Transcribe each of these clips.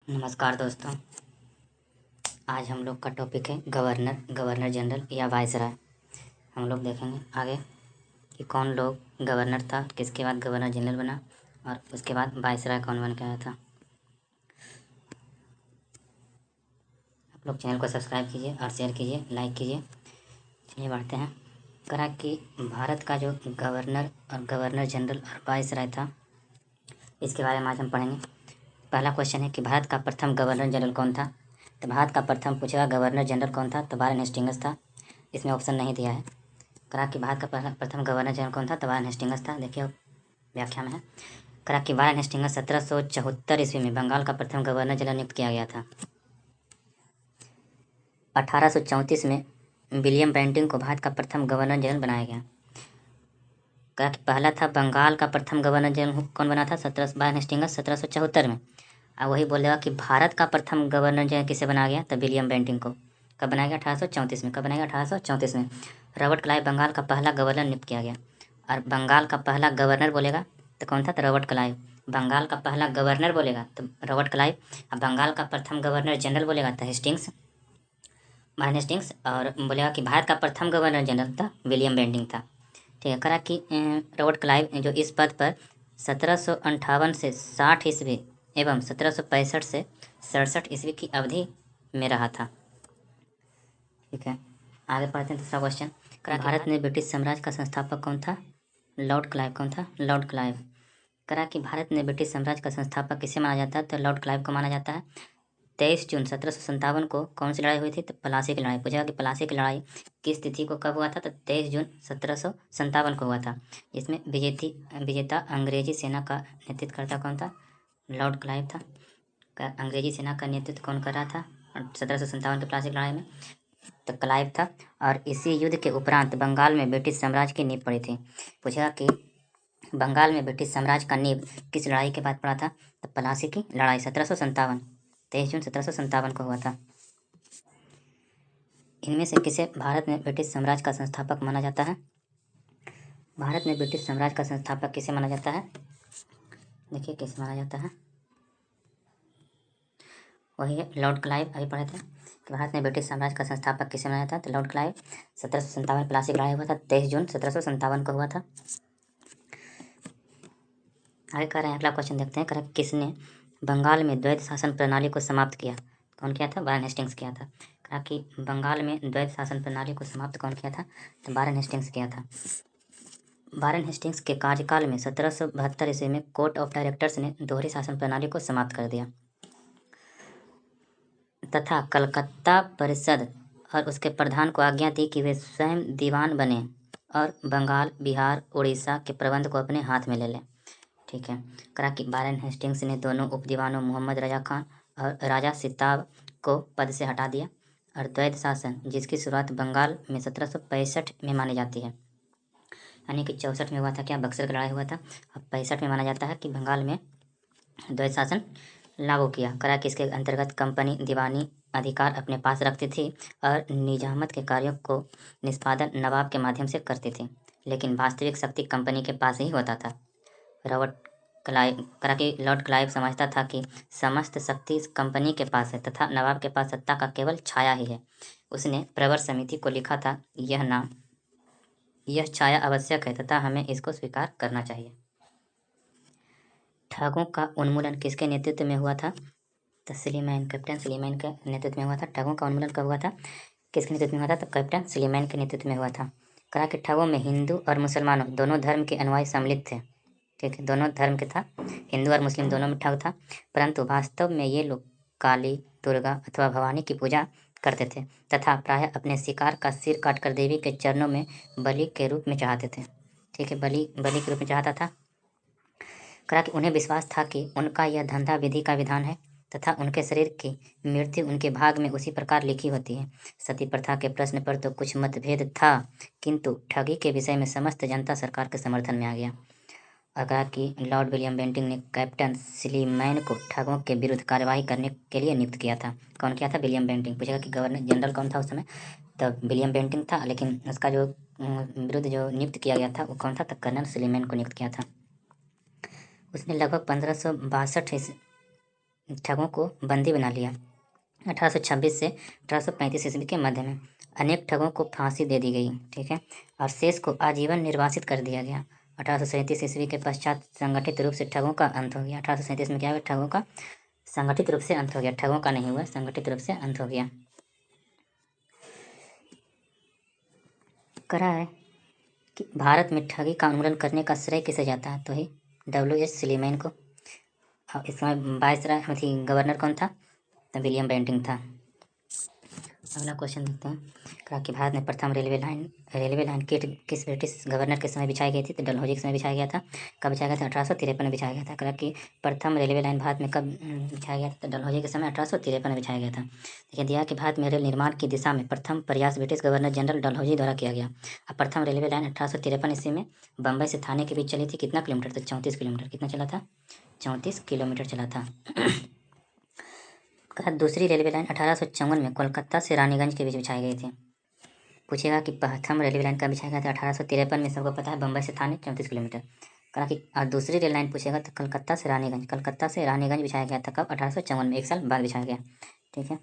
नमस्कार दोस्तों। आज हम लोग का टॉपिक है गवर्नर जनरल या वायसराय। हम लोग देखेंगे आगे कि कौन लोग गवर्नर था, किसके बाद गवर्नर जनरल बना और उसके बाद वायसराय कौन बन के आया था। आप लोग चैनल को सब्सक्राइब कीजिए और शेयर कीजिए, लाइक कीजिए। चलिए बढ़ते हैं। कहा कि भारत का जो गवर्नर और गवर्नर जनरल और वायसराय था, इसके बारे में आज हम पढ़ेंगे। पहला क्वेश्चन है कि भारत का प्रथम गवर्नर जनरल कौन था। तो भारत का प्रथम पूछेगा गवर्नर जनरल कौन था, तो वारेन हेस्टिंग्स था। इसमें ऑप्शन नहीं दिया है। कहा कि भारत का प्रथम गवर्नर जनरल कौन था, तो वारेन हेस्टिंग्स था। देखिए व्याख्या में है। कहा कि वारेन हेस्टिंग्स 1774 ईस्वी में बंगाल का प्रथम गवर्नर जनरल नियुक्त किया गया था। 1834 में विलियम बेंटिंग को भारत का प्रथम गवर्नर जनरल बनाया गया। कहा कि पहला था बंगाल का प्रथम गवर्नर जनरल कौन बना था, वारेन हेस्टिंग्स 1774 में। अब वही बोलेगा कि भारत का प्रथम गवर्नर जनरल किसे बनाया गया, तो विलियम बेंटिंग को। कब बनाया गया, 1834 में। कब बनाया गया, 1834 में। रॉबर्ट क्लाइव बंगाल का पहला गवर्नर नियुक्त किया गया। और बंगाल का पहला गवर्नर बोलेगा तो कौन था, तो रॉबर्ट क्लाइव। बंगाल का पहला गवर्नर बोलेगा तो रॉबर्ट क्लाइव। और बंगाल का प्रथम गवर्नर जनरल बोलेगा तो हेस्टिंग्स, वारेन हेस्टिंग्स। और बोलेगा कि भारत का प्रथम गवर्नर जनरल था विलियम बेंटिंग था। ठीक है। करा कि रॉबर्ट क्लाइव जो इस पद पर 1758 से 60 ईस्वी एवं 1765 से 67 ईस्वी की अवधि में रहा था। ठीक है, आगे पढ़ते हैं दूसरा क्वेश्चन। भारत में ब्रिटिश साम्राज्य का संस्थापक कौन था, लॉर्ड क्लाइव। कौन था, लॉर्ड क्लाइव। करा कि भारत में ब्रिटिश साम्राज्य का संस्थापक किसे माना जाता है, तो लॉर्ड क्लाइव को माना जाता है। 23 जून 1757 को कौन सी लड़ाई हुई थी, तो प्लासी की लड़ाई। पूछेगा कि प्लासी की लड़ाई किस तिथि को कब हुआ था, तो 23 जून 1757 को हुआ था। इसमें विजेता अंग्रेजी सेना का नेतृत्वकर्ता कौन था, लॉर्ड क्लाइव था। अंग्रेजी सेना का नेतृत्व कौन कर रहा था 1757 की प्लासी की लड़ाई में, तो क्लाइव था। और इसी युद्ध के उपरांत बंगाल में ब्रिटिश साम्राज्य की नींव पड़ी थी। पूछेगा कि बंगाल में ब्रिटिश साम्राज्य का नींव किस लड़ाई के बाद पड़ा था, तो प्लासी की लड़ाई 1757, 23 जून 1757 को हुआ था। इनमें से किसे भारत में ब्रिटिश साम्राज्य का संस्थापक माना जाता है। भारत में ब्रिटिश साम्राज्य का संस्थापक किसे माना जाता है, देखिए किसे माना जाता है, वही है लॉर्ड क्लाइव। अभी पढ़े थे कि भारत में ब्रिटिश साम्राज्य का संस्थापक किसे माना जाता है, तो लॉर्ड क्लाइव। 1757 प्लासी लड़ाई हुआ था, 23 जून 1757 को हुआ था। आगे कह रहे हैं, अगला क्वेश्चन देखते हैं। किसने बंगाल में द्वैध शासन प्रणाली को समाप्त किया। कौन किया था, वारेन हेस्टिंग्स किया था। कहा कि बंगाल में द्वैध शासन प्रणाली को समाप्त कौन किया था, तो वारेन हेस्टिंग्स किया था। वारेन हेस्टिंग्स के कार्यकाल में 1772 ईस्वी में कोर्ट ऑफ डायरेक्टर्स ने दोहरी शासन प्रणाली को समाप्त कर दिया तथा कलकत्ता परिषद और उसके प्रधान को आज्ञा दी कि वे स्वयं दीवान बने और बंगाल, बिहार, उड़ीसा के प्रबंध को अपने हाथ में ले लें। ठीक है। कहा कि वारेन हेस्टिंग्स ने दोनों उपदीवानों मोहम्मद रजा खान और राजा सिताब को पद से हटा दिया और द्वैध शासन, जिसकी शुरुआत बंगाल में 1765 में मानी जाती है, यानी कि 64 में हुआ था क्या, बक्सर की लड़ाई हुआ था। अब 65 में माना जाता है कि बंगाल में द्वैध शासन लागू किया। करा कि इसके अंतर्गत कंपनी दीवानी अधिकार अपने पास रखती थी और निजामत के कार्यों को निष्पादन नवाब के माध्यम से करती थी, लेकिन वास्तविक शक्ति कंपनी के पास ही होता था। रॉबर्ट क्लाइव करा कि लॉर्ड क्लाइव समझता था कि समस्त शक्ति इस कंपनी के पास है तथा नवाब के पास सत्ता का केवल छाया ही है। उसने प्रवर समिति को लिखा था, यह छाया आवश्यक है तथा हमें इसको स्वीकार करना चाहिए। ठगों का उन्मूलन किसके नेतृत्व में हुआ था, तो कैप्टन स्लीमैन के नेतृत्व में हुआ था। ठगों का उन्मूलन कब हुआ था, किसके नेतृत्व में हुआ था, तो कैप्टन स्लीमैन के नेतृत्व में हुआ था। कहा कि ठगों में हिंदू और मुसलमानों दोनों धर्म के अनुयायी सम्मिलित थे। ठीक है, दोनों धर्म के था, हिंदू और मुस्लिम दोनों में ठग था, परंतु वास्तव में ये लोग काली, दुर्गा अथवा भवानी की पूजा करते थे तथा प्रायः अपने शिकार का सिर काटकर देवी के चरणों में बलि के रूप में चढ़ाते थे। ठीक है, बलि के रूप में चढ़ाता था। कहा कि उन्हें विश्वास था कि उनका यह धंधा विधि का विधान है तथा उनके शरीर की मृत्यु उनके भाग में उसी प्रकार लिखी होती है। सती प्रथा के प्रश्न पर तो कुछ मतभेद था, किंतु ठगी के विषय में समस्त जनता सरकार के समर्थन में आ गया। और कहा कि लॉर्ड विलियम बेंटिंग ने कैप्टन स्लीमैन को ठगों के विरुद्ध कार्यवाही करने के लिए नियुक्त किया था। कौन किया था, विलियम बेंटिंग। पूछेगा कि गवर्नर जनरल कौन था उस समय, तो विलियम बेंटिंग था, लेकिन उसका जो विरुद्ध जो नियुक्त किया गया था वो कौन था, तो कर्नल स्लीमैन को नियुक्त किया था। उसने लगभग 1562 ठगों को बंदी बना लिया। 1826 से 1835 ईस्वी के मध्य में अनेक ठगों को फांसी दे दी गई, ठीक है, और शेष को आजीवन निर्वासित कर दिया गया। 1837 ईस्वी के पश्चात संगठित रूप से ठगों का अंत हो गया। 1837 में क्या हुआ? ठगों का संगठित रूप से अंत हो गया। ठगों का नहीं हुआ, संगठित रूप से अंत हो गया। करा है कि भारत में ठगी का उन्मूलन करने का श्रेय किसे जाता है? तो ही W.H. सिलीमैन को। और इस समय वायसराय गवर्नर कौन था? तो विलियम बेंटिंग था। अगला क्वेश्चन देखते हैं। कहा कि भारत में प्रथम रेलवे लाइन किस ब्रिटिश गवर्नर के समय बिछाई गई थी? तो डलहौजी के समय बिछाया गया था। कब बिछाया गया था? 1853 में बिछाया गया था। कहा कि प्रथम रेलवे लाइन भारत में कब बिछाया गया था? तो डलहौजी के समय 1853 में बिछाया गया था। देखिए दिया कि भारत में रेल निर्माण की दिशा में प्रथम प्रयास ब्रिटिश गवर्नर जनरल डलहौजी द्वारा किया गया। अब प्रथम रेलवे लाइन 1853 ईस्वी में बम्बई से थाने के बीच चली थी। कितना किलोमीटर? तो 34 किलोमीटर। कितना चला था? 34 किलोमीटर चला था। कहा दूसरी रेलवे लाइन 1854 में कोलकाता से रानीगंज के बीच बिछाई गई थी। पूछेगा कि प्रथम रेलवे लाइन कब बिछाया गया था? 1853 में, सबको पता है, बम्बई से थाने 34 किलोमीटर। कहा कि और दूसरी रेल लाइन पूछेगा तो कलकत्ता से रानीगंज बिछाया गया था। कब? 1854 में, 1 साल बाद बिछाया गया, ठीक है।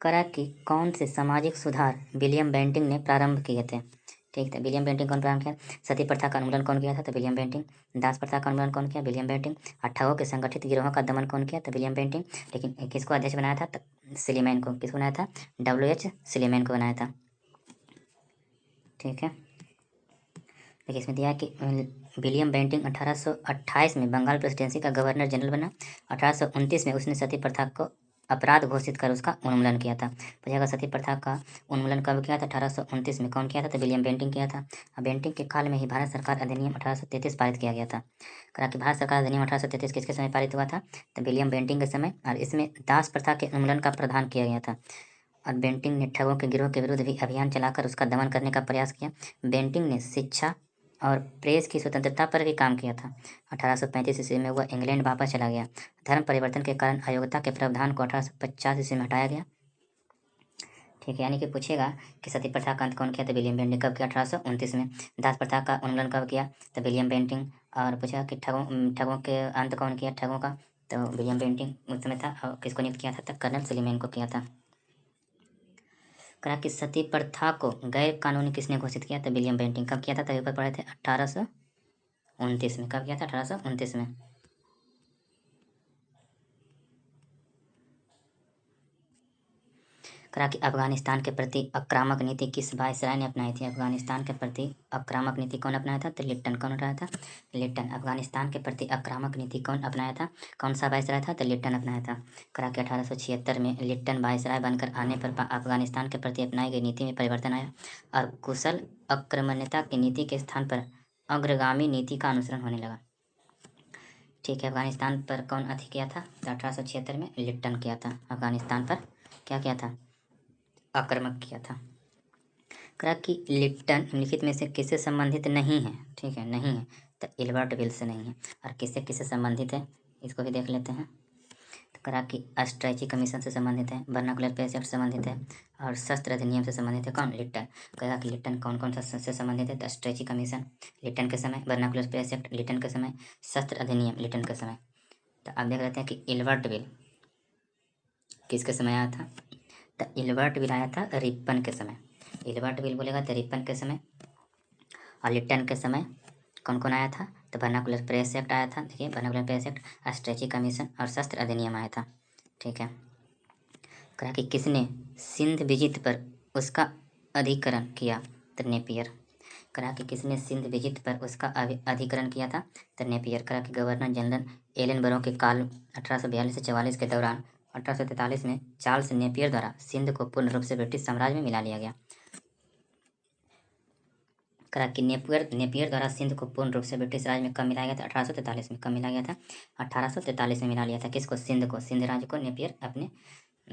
करा कि कौन से सामाजिक सुधार विलियम बेंटिंग ने प्रारंभ किए थे? ठीक है, विलियम बेंटिंग कौन प्रारंभ किया? सती प्रथा का उन्मूलन कौन किया था? तो विलियम बेंटिंग। दास प्रथा का उन्मूलन कौन किया? William Bentinck. और ठगों के संगठित गिरोहों का दमन कौन किया? तो विलियम बेंटिंग। लेकिन किसको अध्यक्ष बनाया था? तो सिलीमैन को। किसको बनाया था? W.H. सिलीमैन को बनाया था, ठीक है। देखिए इसमें दिया है कि विलियम बेंटिंग 1828 में बंगाल प्रेसिडेंसी का गवर्नर जनरल बना। 1829 में उसने सती प्रथा को अपराध घोषित कर उसका उन्मूलन किया था। पूछेगा सती प्रथा का उन्मूलन कब किया था? 1829 में। कौन किया था? तो विलियम बेंटिंग किया था। और बेंटिंग के काल में ही भारत सरकार अधिनियम 1833 पारित किया गया था। कहा कि भारत सरकार अधिनियम 1833 किसके समय पारित हुआ था? तो विलियम बेंटिंग के समय। और इसमें दास प्रथा के उन्मूलन का प्रावधान किया गया था। और बेंटिंग ने ठगों के गिरोह के विरुद्ध भी अभियान चलाकर उसका दमन करने का प्रयास किया। बेंटिंग ने शिक्षा और प्रेस की स्वतंत्रता पर भी काम किया था। 1835 ईस्वी में वह इंग्लैंड वापस चला गया। धर्म परिवर्तन के कारण अयोग्यता के प्रावधान को 1850 ईस्वी में हटाया गया, ठीक है। यानी कि पूछेगा कि सती प्रथा का अंत कौन किया? तो विलियम बेंटिंग। कब किया? 1829 में। दास प्रथा का उन्मूलन कब किया? तो विलियम बेंटिंग। और पूछेगा कि ठगों के अंत कौन किया? ठगों का, तो विलियम बेंटिंग उस समय था। और किसको नियुक्त किया था? तो कर्नल सिलीमैन को किया था। कहा कि सती प्रथा को गैर कानूनी किसने घोषित किया? तो विलियम बेंटिंग। कब किया था? तभी पर पढ़े थे 1829 में। कब किया था? 1829 में। कहा कि अफगानिस्तान के प्रति आक्रामक नीति किस वायसराय ने अपनाई थी? अफगानिस्तान के प्रति आक्रामक नीति कौन अपनाया था? तो लिट्टन। कौन अपनाया था? लिट्टन। अफगानिस्तान के प्रति आक्रामक नीति कौन अपनाया था? कौन सा वायसराय था? तो लिट्टन अपनाया था। कहा कि 1876 में लिट्टन वायसराय बनकर आने पर अफगानिस्तान के प्रति अपनाई गई नीति में परिवर्तन आया और कुशल आक्रमण्यता की नीति के स्थान पर अग्रगामी नीति का अनुसरण होने लगा, ठीक है। अफगानिस्तान पर कौन अति किया था? तो 1876 में लिट्टन किया था। अफगानिस्तान पर क्या किया था? आक्रमक किया था। कहा कि लिप्टन निम्नलिखित में से किससे संबंधित नहीं है? ठीक है, नहीं है, तो एल्बर्ट विल से नहीं है। और किससे किससे संबंधित है, इसको भी देख लेते हैं। तो कहा कि स्ट्रैची कमीशन से संबंधित है, वर्नाकुलर पेस एक्ट से संबंधित है और शस्त्र अधिनियम से संबंधित है। कौन? लिप्टन। कहा कि लिप्टन कौन कौन सा से संबंधित है? तो स्ट्रैची कमीशन लिप्टन के समय, वर्नाकुलर पेस एक्ट लिप्टन के समय, शस्त्र अधिनियम लिप्टन के समय। तो आप देख लेते हैं कि एल्बर्ट विल किसके समय आया था? तो एल्बर्ट विल आया था रिपन के समय। एल्बर्ट विल बोलेगा तो रिपन के समय। और लिप्टन के समय कौन कौन आया था? तो वर्नाकुलर प्रेस एक्ट आया था। देखिए वर्नाकुलर प्रेस एक्ट, स्ट्रैची कमीशन और शस्त्र अधिनियम आया था, ठीक है। कहा कि किसने सिंध विजित पर उसका अधिकरण किया? तो नेपियर। कहा कि किसने सिंध विजित पर उसका अधिकरण किया था? तो नेपियर। कहा कि गवर्नर जनरल एलन के काल 1842 से 44 के दौरान 1843 में चार्ल्स नेपियर द्वारा सिंध को पूर्ण रूप से ब्रिटिश साम्राज्य में मिला लिया गया। कहा कि नेपियर द्वारा सिंध को पूर्ण रूप से ब्रिटिश राज में कब मिलाया गया था? 1843 में। कब मिला गया था? 1843 में मिला लिया था। किसको? सिंध को। सिंध राज्य को नेपियर अपने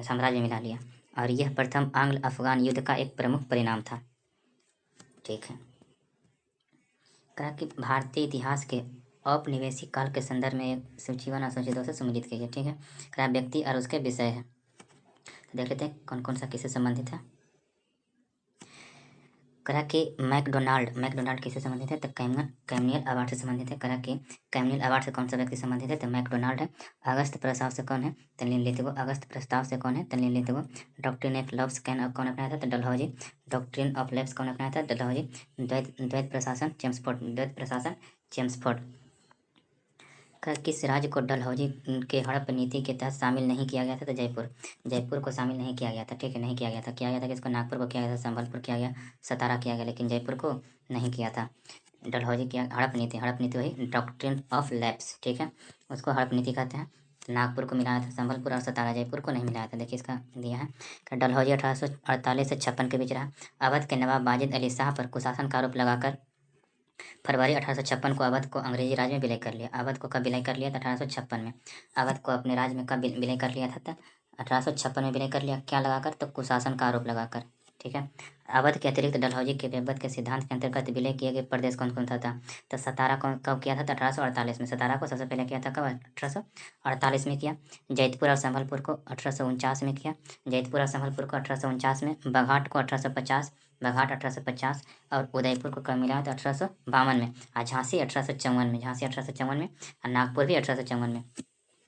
साम्राज्य में मिला लिया। और यह प्रथम आंग्ल अफगान युद्ध का एक प्रमुख परिणाम था, ठीक है। कहा कि भारतीय इतिहास के औपनिवेशिक काल के संदर्भ में एक सूचीवन असूचितों से सम्मिलित की गई, ठीक है। कहा व्यक्ति और उसके विषय है। देख लेते हैं कौन कौन सा किससे संबंधित है। करा कि मैकडोनाल्ड किससे संबंधित है? तो कैमनियल अवार्ड से संबंधित है। करा कि कैमनियल अवार्ड से कौन सा व्यक्ति संबंधित है? तो मैकडोनाल्ड है। अगस्त प्रस्ताव से कौन है? तो लिलिथगो। अगस्त प्रस्ताव से कौन है? तो लिलिथगो। डॉक्ट्रिन ऑफ लव्स कौन अपनाया था? तो डलहौजी। डॉक्ट्रिन ऑफ लव्स कौन अपनाया था? डलहौजी। द्वैत प्रशासन चेम्सफोर्ड। किस राज्य को डलहौजी के हड़प नीति के तहत शामिल नहीं किया गया था? तो जयपुर को शामिल नहीं किया गया था। ठीक है, नहीं किया गया था। किया गया था किसको? नागपुर को किया गया था, संबलपुर किया गया, सतारा किया गया, लेकिन जयपुर को नहीं किया था। डलहौजी की हड़प नीति वही डॉक्ट्रिन ऑफ लैप्स, ठीक है, उसको हड़प नीति कहते हैं। नागपुर को मिलाया था, संबलपुर और सतारा, जयपुर को नहीं मिलाया था। देखिए इसका दिया है। डलहौजी 1848 से 56 के बीच रहा। अवध के नवाब वाजिद अली शाह पर कुशासन का आरोप लगाकर फरवरी 1856 को अवध को अंग्रेजी राज में विलय कर लिया। अवध को कब विलय कर लिया था? 1856 में। अवध को अपने राज्य में कब विलय कर लिया था? 1856 में विलय कर लिया। क्या लगाकर? तो कुशासन का आरोप लगाकर। ठीक है। अवध के अतिरिक्त डलहौजी के बेबद के सिद्धांत के अंतर्गत विलय किए गए प्रदेश कौन कौन था? तो सतारा कब किया था? 1848 में। सतारा को सबसे पहले किया था कब? 1848 में किया। जैतपुर और संबलपुर को 1849 में किया। जैतपुर और संबलपुर को 1849 में। बघाट को 1850 और उदयपुर को कब मिला? तो 1852 में। और झांसी 1854 में। और नागपुर भी 1854 में।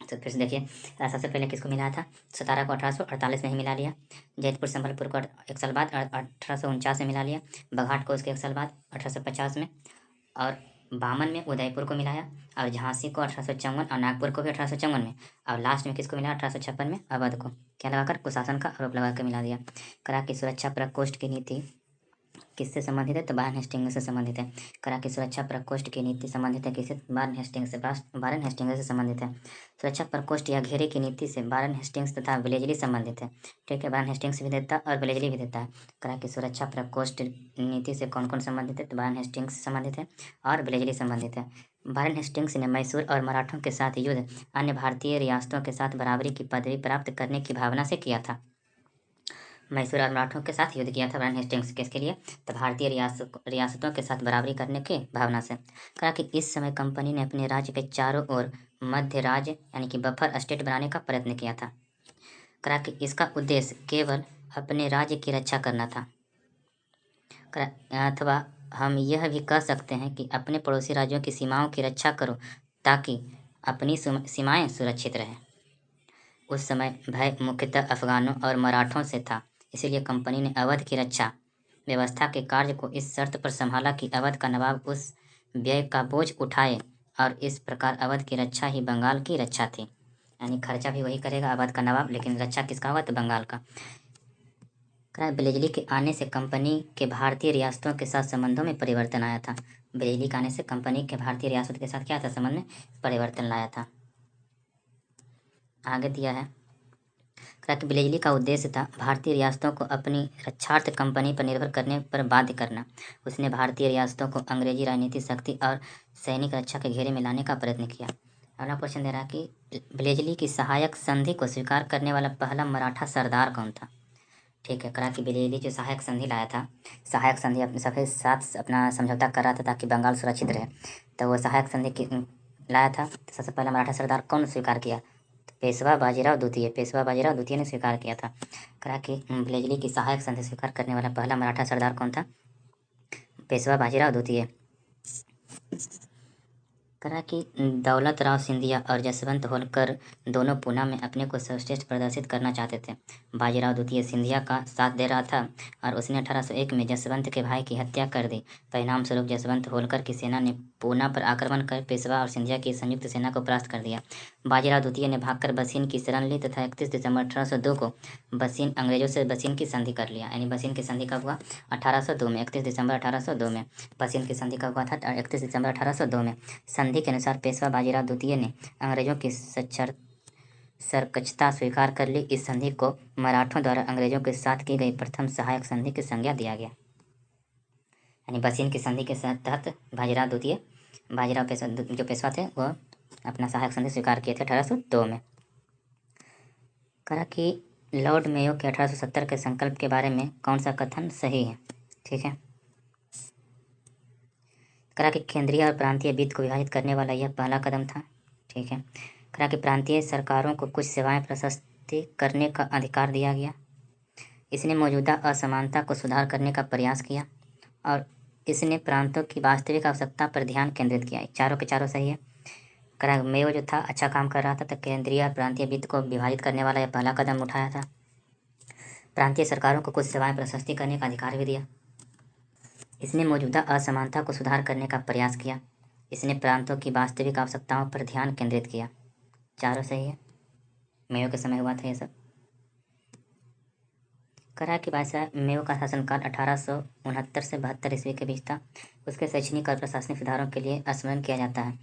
तो फिर से देखिए, सबसे पहले किसको मिलाया था? सतारा को 1848 में ही मिला लिया। जैतपुर संबलपुर को एक साल बाद 1849 में मिला लिया। बघाट को उसके एक साल बाद 1850 में। और 52 में उदयपुर को मिलाया। और झांसी को 1854 और नागपुर को भी 1854 में। और लास्ट में किसको मिला? 1856 में अवध को। क्या लगाकर? कुशासन का आरोप लगाकर मिला दिया। करा की सुरक्षा प्रकोष्ठ की नीति किससे संबंधित है? तो वारेन हेस्टिंग्स से संबंधित है। करा की सुरक्षा प्रकोष्ठ की नीति संबंधित है किससे? वारेन हेस्टिंग्स से संबंधित है। सुरक्षा प्रकोष्ठ या घेरे की नीति से वारेन हेस्टिंग्स तथा विलेजली संबंधित है। ठीक है, वारेन हेस्टिंग्स भी देता और विलेजली भी देता है। करा की सुरक्षा प्रकोष्ठ नीति से कौन कौन संबंधित है? तो वारेन हेस्टिंग्स संबंधित है और विलेजली संबंधित है। वारेन हेस्टिंग्स ने मैसूर और मराठों के साथ युद्ध अन्य भारतीय रियासतों के साथ बराबरी की पदवी प्राप्त करने की भावना से किया था। मैसूर और मराठों के साथ युद्ध किया था वारेन हेस्टिंग्स। किसके लिए? तो भारतीय रियासतों के साथ बराबरी करने की भावना से। कहा कि इस समय कंपनी ने अपने राज्य के चारों ओर मध्य राज्य यानी कि बफर स्टेट बनाने का प्रयत्न किया था। कहा कि इसका उद्देश्य केवल अपने राज्य की रक्षा करना था, अथवा हम यह भी कह सकते हैं कि अपने पड़ोसी राज्यों की सीमाओं की रक्षा करो ताकि अपनी सीमाएं सुरक्षित रहें। उस समय भय मुख्यतः अफगानों और मराठों से था, इसीलिए कंपनी ने अवध की रक्षा व्यवस्था के कार्य को इस शर्त पर संभाला कि अवध का नवाब उस व्यय का बोझ उठाए, और इस प्रकार अवध की रक्षा ही बंगाल की रक्षा थी। यानी खर्चा भी वही करेगा अवध का नवाब, लेकिन रक्षा किसका होगा? तो बंगाल का। बिजली के आने से कंपनी के भारतीय रियासतों के साथ संबंधों में परिवर्तन आया था। बिजली के आने से कंपनी के भारतीय रियासतों के साथ क्या था? संबंध में परिवर्तन लाया था। आगे दिया है कि बिजली का उद्देश्य था भारतीय रियासतों को अपनी रक्षार्थ कंपनी पर निर्भर करने पर बाध्य करना। उसने भारतीय रियासतों को अंग्रेजी राजनीतिक शक्ति और सैनिक रक्षा के घेरे में लाने का प्रयत्न किया। अगला क्वेश्चन दे रहा है कि बिजली की सहायक संधि को स्वीकार करने वाला पहला मराठा सरदार कौन था? ठीक है, करा कि बिजली जो सहायक संधि लाया था, सहायक संधि अपने सबके साथ अपना समझौता कर रहा था ताकि बंगाल सुरक्षित रहे, तो वो सहायक संधि लाया था। तो सबसे पहला मराठा सरदार कौन स्वीकार किया? पेशवा बाजीराव द्वितीय ने स्वीकार किया था। कहा कि बिजली की सहायक संधि स्वीकार करने वाला पहला मराठा सरदार कौन था? पेशवा बाजीराव द्वितीय। कहा कि दौलत राव सिंधिया और जसवंत होलकर दोनों पूना में अपने को सर्वश्रेष्ठ प्रदर्शित करना चाहते थे। बाजीराव द्वितीय सिंधिया का साथ दे रहा था और उसने 1801 में जसवंत के भाई की हत्या कर दी। परिणाम स्वरूप जसवंत होलकर की सेना ने पूना पर आक्रमण कर पेशवा और सिंधिया की संयुक्त सेना को परास्त कर दिया। बाजीराव द्वितीय ने भागकर बसीन की शरण ली तथा 31 दिसंबर 1802 को अंग्रेजों से बसीन की संधि कर लिया। यानी बसीन की संधि कब हुआ? 1802 में, 31 दिसंबर 1802 में बसीन की संधि कब हुआ था? 31 दिसंबर 1802 में। संधि के अनुसार पेशवा बाजीराव द्वितीय ने अंग्रेजों की सरकचता स्वीकार कर ली। इस संधि को मराठों द्वारा अंग्रेजों के साथ की गई प्रथम सहायक संधि की संज्ञा दिया गया। यानी बसीन की संधि के तहत बाजीराव जो पेशवा थे वो अपना सहायक संधि स्वीकार किए थे 1802 में। कहा कि लॉर्ड मेयो के 1870 के संकल्प के बारे में कौन सा कथन सही है? ठीक है, कहा कि केंद्रीय और प्रांतीय वित्त को विभाजित करने वाला यह पहला कदम था। ठीक है, कहा कि प्रांतीय सरकारों को कुछ सेवाएं प्रशस्ति करने का अधिकार दिया गया। इसने मौजूदा असमानता को सुधार करने का प्रयास किया। और इसने प्रांतों की वास्तविक आवश्यकता पर ध्यान केंद्रित किया। चारों के चारों सही है। करा मेयो जो था अच्छा काम कर रहा था, तो केंद्रीय और प्रांतीय वित्त को विभाजित करने वाला यह पहला कदम उठाया था। प्रांतीय सरकारों को कुछ सेवाएं प्रशस्ति करने का अधिकार भी दिया। इसने मौजूदा असमानता को सुधार करने का प्रयास किया। इसने प्रांतों की वास्तविक आवश्यकताओं पर ध्यान केंद्रित किया। चारों सही है। मेयो के समय हुआ था ये सब। करा कि वायसराय मेयो का शासनकाल 1869 से 72 ईस्वी के बीच था। उसके शैक्षणिक और प्रशासनिक सुधारों के लिए स्मरण किया जाता है।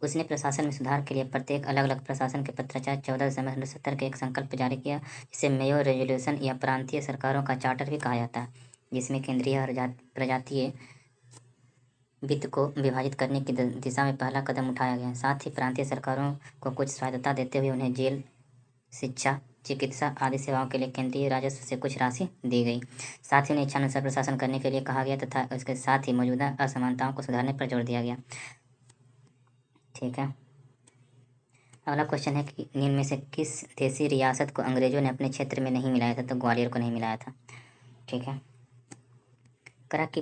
उसने प्रशासन में सुधार के लिए प्रत्येक अलग अलग प्रशासन के पत्राचार 14 दिसंबर 1970 के एक संकल्प जारी किया, जिसे मेयो रेजोल्यूशन या प्रांतीय सरकारों का चार्टर भी कहा जाता है, जिसमें केंद्रीय और प्रजातीय वित्त को विभाजित करने की दिशा में पहला कदम उठाया गया। साथ ही प्रांतीय सरकारों को कुछ स्वायत्तता देते हुए उन्हें जेल, शिक्षा, चिकित्सा आदि सेवाओं के लिए केंद्रीय राजस्व से कुछ राशि दी गई। साथ ही उन्हें इच्छानुसार प्रशासन करने के लिए कहा गया तथा उसके साथ ही मौजूदा असमानताओं को सुधारने पर जोर दिया गया। ठीक है। अगला क्वेश्चन है कि निम्न में से किस देशी रियासत को अंग्रेजों ने अपने क्षेत्र में नहीं मिलाया था? तो ग्वालियर को नहीं मिलाया था। ठीक है। करा कि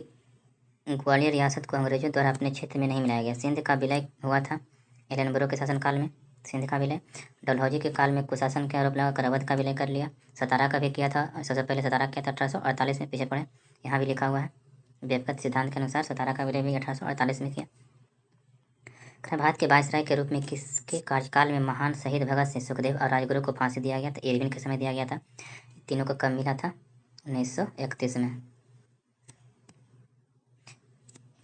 ग्वालियर रियासत को अंग्रेजों द्वारा अपने क्षेत्र में नहीं मिलाया गया। सिंध का विलय हुआ था एलनबरो के शासनकाल में। सिंध का विलय डलहौजी के काल में कुशासन के आरोप लगाकर अवध का विलय कर लिया। सतारा का भी किया था, सबसे पहले सतारा किया था 1848 में। पीछे पड़े, यहाँ भी लिखा हुआ है। व्यपगत सिद्धांत के अनुसार सतारा का विलय भी 1848 में किया। भारत के वायसराय के रूप में किसके कार्यकाल में महान शहीद भगत सिंह, सुखदेव और राजगुरु को फांसी दिया गया था? इरविन के समय दिया गया था। तीनों को कब मिला था? 1931 में।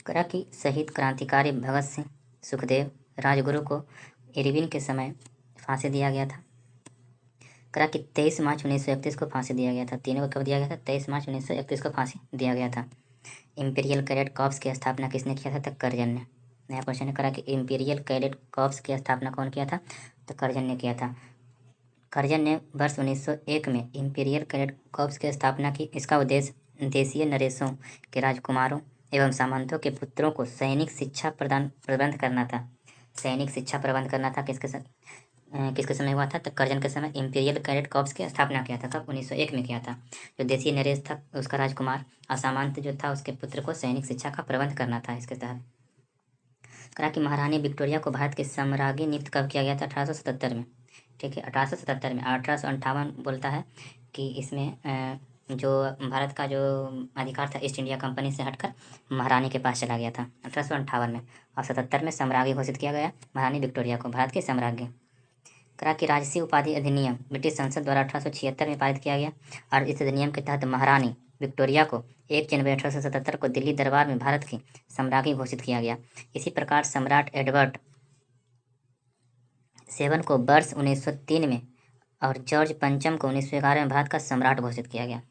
करा कि शहीद क्रांतिकारी भगत सिंह, सुखदेव, राजगुरु को इरविन के समय फांसी दिया गया था। करा कि 23 मार्च 1931 को फांसी दिया गया था। तीनों को कब दिया गया था? 23 मार्च 1931 को फांसी दिया गया था। इंपीरियल कैडेट कॉर्प्स की स्थापना किसने किया था? तो करजन ने। नया क्वेश्चन करा कि इंपीरियल कैडेट कॉर्प्स की स्थापना कौन किया था? तो करजन ने किया था। करजन ने वर्ष 1901 में इंपीरियल कैडेट कॉर्प्स की स्थापना की। इसका उद्देश्य देशीय नरेशों के राजकुमारों एवं सामंतों के पुत्रों को सैनिक शिक्षा प्रबंध करना था। सैनिक शिक्षा प्रबंध करना था। किसके समय हुआ था? तो करजन के समय इंपीरियल कैडेट कॉर्प्स की स्थापना किया था। कब? 1901 में किया था। जो देशीय नरेश था उसका राजकुमार, असामंत जो था उसके पुत्र को सैनिक शिक्षा का प्रबंध करना था इसके तहत। कहा कि महारानी विक्टोरिया को भारत की सम्राज्ञी नियुक्त कब किया गया था? 1877 में। ठीक है, 1877 में। 1858 बोलता है कि इसमें जो भारत का जो अधिकार था ईस्ट इंडिया कंपनी से हटकर महारानी के पास चला गया था 1858 में। और 77 में सम्राज्ञी घोषित किया गया महारानी विक्टोरिया को, भारत की सम्राज्ञी। करा कि राजसी उपाधि अधिनियम ब्रिटिश संसद द्वारा 1876 में पारित किया गया और इस अधिनियम के तहत महारानी विक्टोरिया को 1 जनवरी 1877 को दिल्ली दरबार में भारत की सम्राज्ञी घोषित किया गया। इसी प्रकार सम्राट एडवर्ड सेवन को वर्ष 1903 में और जॉर्ज पंचम को 1911 में भारत का सम्राट घोषित किया गया।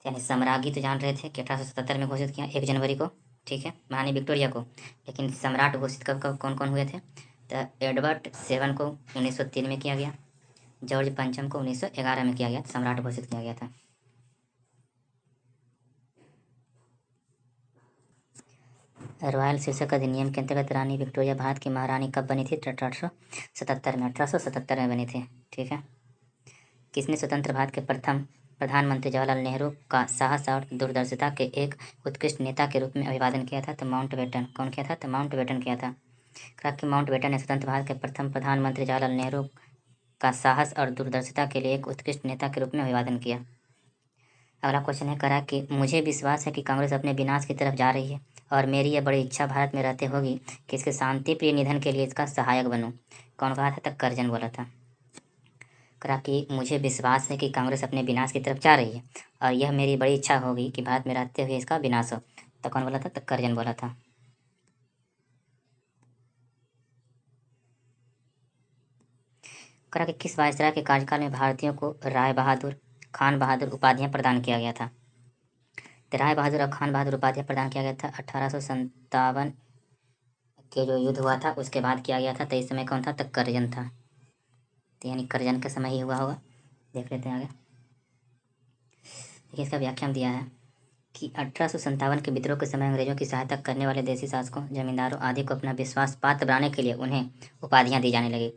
यानी सम्राज्ञी तो जान रहे थे कि 1877 में घोषित किया 1 जनवरी को, ठीक है, महारानी विक्टोरिया को। लेकिन सम्राट घोषित कब कब कौन कौन हुए थे? तो एडवर्ड सेवन को 1903 में किया गया, जॉर्ज पंचम को 1911 में किया गया, सम्राट घोषित किया गया था। रॉयल शीर्षक अधिनियम के अंतर्गत रानी विक्टोरिया भारत की महारानी कब बनी थी? 1877 में। 1877 में बनी थी। ठीक है। किसने स्वतंत्र भारत के प्रथम प्रधानमंत्री जवाहरलाल नेहरू का साहस और दूरदर्शिता के एक उत्कृष्ट नेता के रूप में अभिवादन किया था? तो माउंटबेटन। कौन किया था? तो माउंटबेटन किया था। कहा कि माउंटबेटन ने स्वतंत्र भारत के प्रथम प्रधानमंत्री जवाहरलाल नेहरू का साहस और दूरदर्शिता के लिए एक उत्कृष्ट नेता के रूप में अभिवादन किया। अगला क्वेश्चन है करा कि मुझे विश्वास है कि कांग्रेस अपने विनाश की तरफ जा रही है और मेरी यह बड़ी इच्छा भारत में रहते होगी कि इसके शांति प्रिय निधन के लिए इसका सहायक बनूं। कौन कहा था? तक करजन बोला था। करा कि मुझे विश्वास है कि कांग्रेस अपने विनाश की तरफ जा रही है और यह मेरी बड़ी इच्छा होगी कि भारत में रहते हुए इसका विनाश हो। तो कौन बोला था? तक करजन बोला था। करा कि किस वायसराय के कार्यकाल में भारतीयों को राय बहादुर, खान बहादुर उपाधियां प्रदान किया गया था? तो राय बहादुर और खान बहादुर उपाधियां प्रदान किया गया था 1857 के जो युद्ध हुआ था उसके बाद किया गया था। तो इस समय कौन था? तक करजन था। तो यानी करजन के समय ही हुआ होगा। देख लेते हैं आगे। देखिए इसका व्याख्यान दिया है कि 1857 के विद्रोह के समय अंग्रेजों की सहायता करने वाले देसी शासकों, जमींदारों आदि को अपना विश्वास पात्र बनाने के लिए उन्हें उपाधियां दी जाने लगी।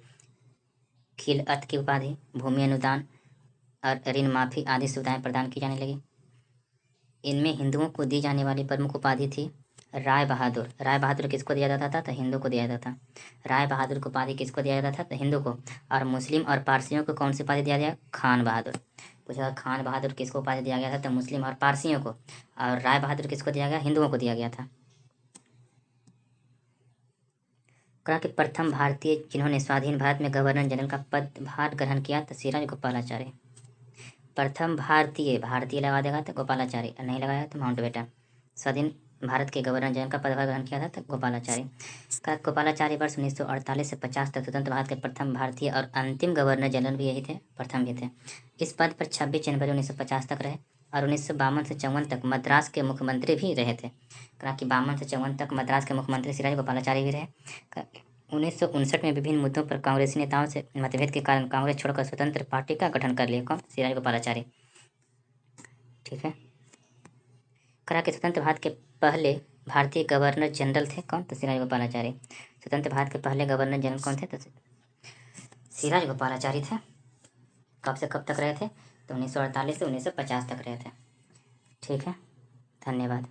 खिलअत की उपाधि, भूमि अनुदान और ऋण माफी आदि सुविधाएं प्रदान की जाने लगी। इनमें हिंदुओं को दी जाने वाली प्रमुख उपाधि थी राय बहादुर। राय बहादुर किसको दिया जाता था? तो हिंदू को दिया जाता था। राय बहादुर को उपाधि किसको दिया जाता था? तो हिंदू को। और मुस्लिम और पारसियों को कौन सी उपाधि दिया गया? खान बहादुर। पूछा खान बहादुर किसको उपाधि दिया गया था? तो मुस्लिम और पारसियों को। और राय बहादुर किसको दिया गया? हिंदुओं को दिया गया था। कहा कि प्रथम भारतीय जिन्होंने स्वाधीन भारत में गवर्नर जनरल का पदभार ग्रहण किया तो सिराज गोपालाचार्य। प्रथम भारतीय, भारतीय लगा देगा तो गोपालाचार्य, नहीं लगाया तो माउंटबेटन। स्वाधीन भारत के गवर्नर जनरल का पदभार ग्रहण किया था तो गोपालाचार्य। का गोपालाचार्य वर्ष 1948 से 50 तक स्वतंत्र भारत के प्रथम भारतीय और अंतिम गवर्नर जनरल भी यही थे, प्रथम भी थे। इस पद पर 26 जनवरी 1950 तक रहे और 1952 से 54 तक मद्रास के मुख्यमंत्री भी रहे थे। कहा कि 52 से 54 तक मद्रास के मुख्यमंत्री सिराज गोपालाचार्य भी रहे। 1959 में विभिन्न मुद्दों पर कांग्रेसी नेताओं से मतभेद के कारण कांग्रेस छोड़कर स्वतंत्र पार्टी का गठन कर लिया। कौन? सिराज गोपालाचार्य। ठीक है। कहा कि स्वतंत्र भारत के पहले भारतीय गवर्नर जनरल थे। कौन? तो सिराज गोपालाचार्य। स्वतंत्र भारत के पहले गवर्नर जनरल कौन थे? तो सिराज गोपालाचार्य थे। कब से कब तक रहे थे? तो 1948 से 1950 तक रहे थे। ठीक है, धन्यवाद।